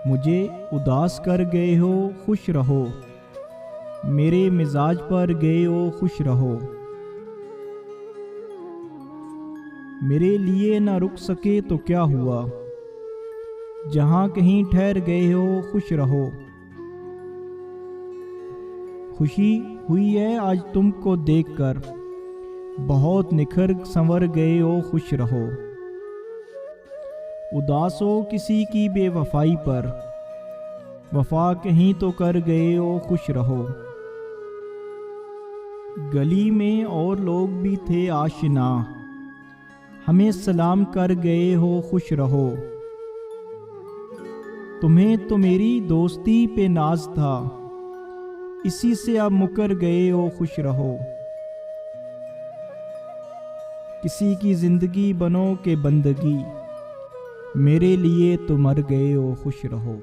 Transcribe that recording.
مجھے اداس کر گئے ہو خوش رہو، میرے مزاج پر گئے ہو خوش رہو۔ میرے لیے نہ رک سکے تو کیا ہوا، جہاں کہیں ٹھہر گئے ہو خوش رہو۔ خوشی ہوئی ہے آج تم کو دیکھ کر، بہت نکھر سنور گئے ہو خوش رہو۔ اداس ہو کسی کی بے وفائی پر، وفا کہیں تو کر گئے ہو خوش رہو۔ گلی میں اور لوگ بھی تھے آشنا، ہمیں سلام کر گئے ہو خوش رہو۔ تمہیں تو میری دوستی پہ ناز تھا، اسی سے اب مکر گئے ہو خوش رہو۔ کسی کی زندگی بنو کہ بندگی، میرے لیے تو مر گئے ہو خوش رہو۔